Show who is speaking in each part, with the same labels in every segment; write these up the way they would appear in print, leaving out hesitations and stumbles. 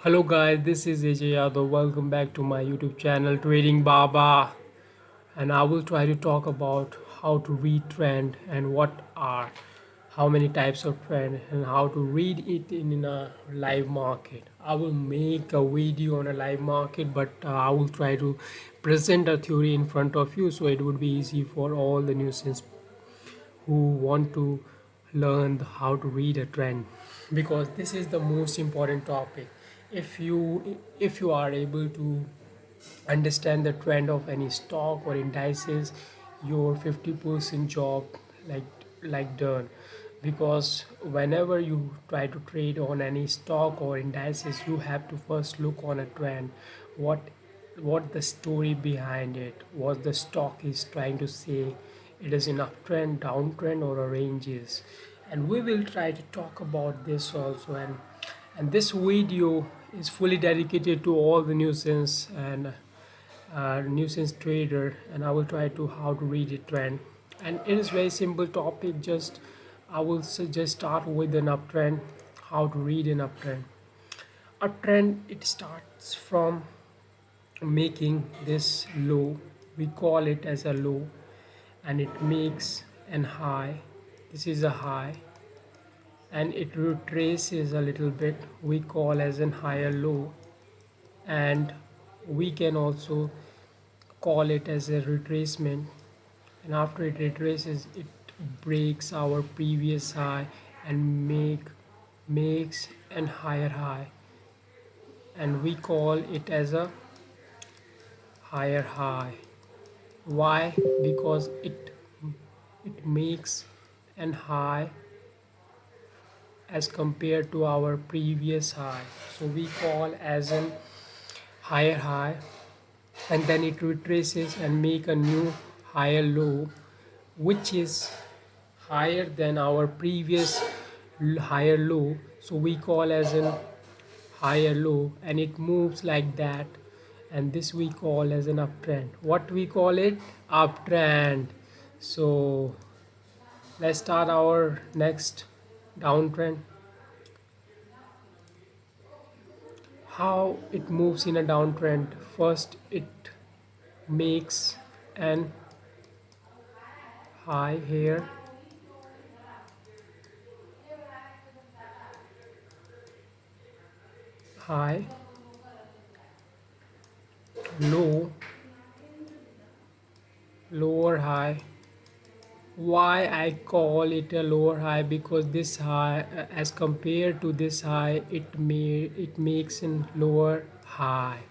Speaker 1: Hello guys, this is AJ Yadav. Welcome back to my YouTube channel Trading Baba, and I will try to talk about how to read trend and what are how many types of trend and how to read it in a live market. I will make a video on a live market, but I will try to present a theory in front of you so it would be easy for all the nuisance who want to learn how to read a trend, because this is the most important topic. If you are able to understand the trend of any stock or indices, your 50% job like done. Because whenever you try to trade on any stock or indices, you have to first look on a trend, what the story behind it, what the stock is trying to say, it is in uptrend, downtrend, or a ranges. And we will try to talk about this also. And this video is fully dedicated to all the nuisance and nuisance trader, and I will try to how to read a trend. And it is very simple topic. Just I will just start with an uptrend. How to read an uptrend. Uptrend, it starts from making this low, we call it as a low, and it makes an high, this is a high, and it retraces a little bit, we call as an higher low. And we can also call it as a retracement, and after it retraces, it breaks our previous high and makes an higher high, and we call it as a higher high. Why? Because it makes an high as compared to our previous high, so we call as an higher high. And then it retraces and make a new higher low, which is higher than our previous higher low, so we call as an higher low, and it moves like that, and this we call as an uptrend. What we call it? Uptrend. So let's start our next downtrend. How it moves in a downtrend? First it makes an high here, high, low, lower high. Why I call it a lower high? Because this high, as compared to this high, it makes an lower high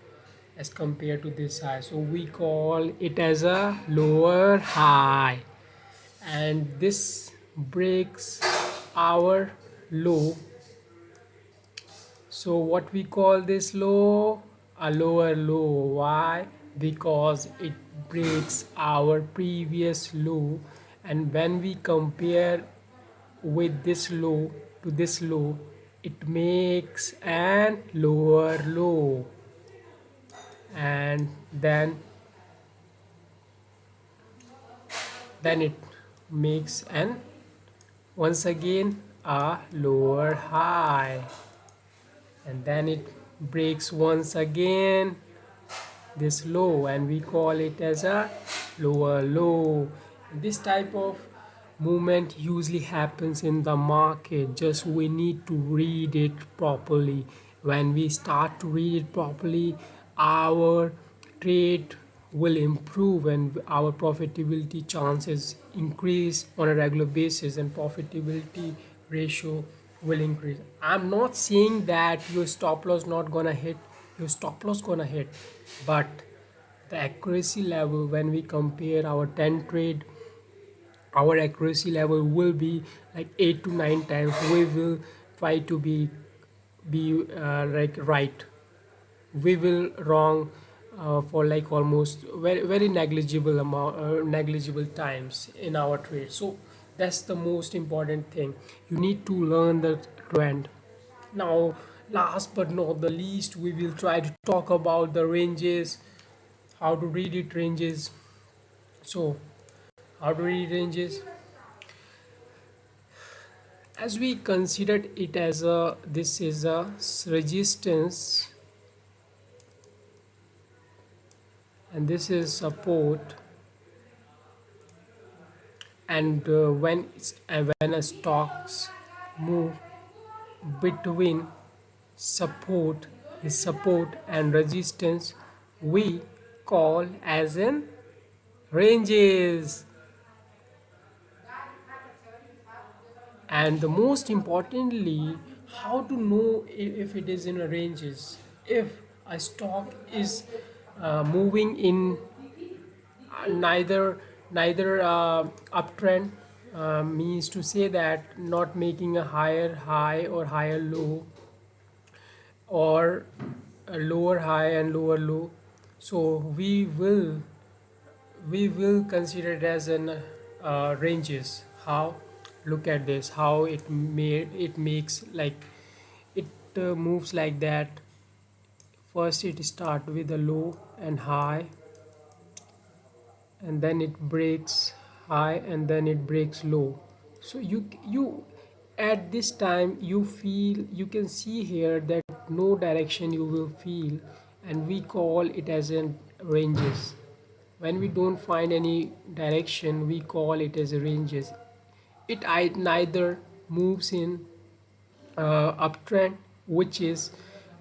Speaker 1: as compared to this high, so we call it as a lower high. And this breaks our low, so what we call this low? A lower low. Why? Because it breaks our previous low, and when we compare with this low to this low, it makes an lower low, and then it makes an once again a lower high, and then it breaks once again this low, and we call it as a lower low. This type of movement usually happens in the market, just we need to read it properly. When we start to read it properly, our trade will improve and our profitability chances increase on a regular basis, and profitability ratio will increase. I'm not saying that your stop loss not gonna hit, your stop loss gonna hit, but the accuracy level, when we compare our 10 trade, our accuracy level will be like 8 to 9 times. We will try to be like right, we will wrong for like almost very negligible amount, negligible times in our trade. So that's the most important thing, you need to learn the trend. Now, last but not the least, we will try to talk about the ranges, how to read it ranges. So how to read ranges? as we considered it as a, this is a resistance and this is support, and when a stocks move between support support and resistance, we call as in ranges. And the most importantly, how to know if it is in a ranges. If a stock is moving in neither uptrend, means to say that not making a higher high or higher low, or a lower high and lower low, so we will consider it as an ranges. How? Look at this, how it makes like it moves like that. First it start with a low and high, and then it breaks high, and then it breaks low. So you at this time you feel, you can see here that no direction you will feel, and we call it as in ranges. When we don't find any direction, we call it as a ranges. It neither moves in uptrend, which is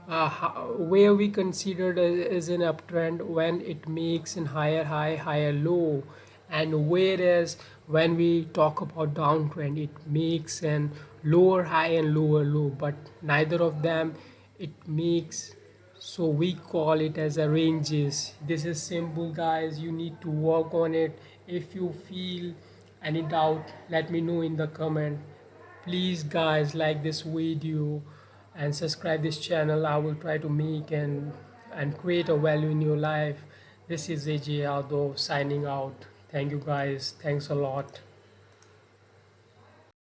Speaker 1: where we considered as an uptrend when it makes an higher high higher low, and whereas when we talk about downtrend, it makes an lower high and lower low, but neither of them it makes, so we call it as a ranges. This is simple guys, you need to work on it. If you feel any doubt, let me know in the comment. Please guys, like this video and subscribe this channel. I will try to make and create a value in your life. This is AJ Yadav signing out. Thank you guys, thanks a lot.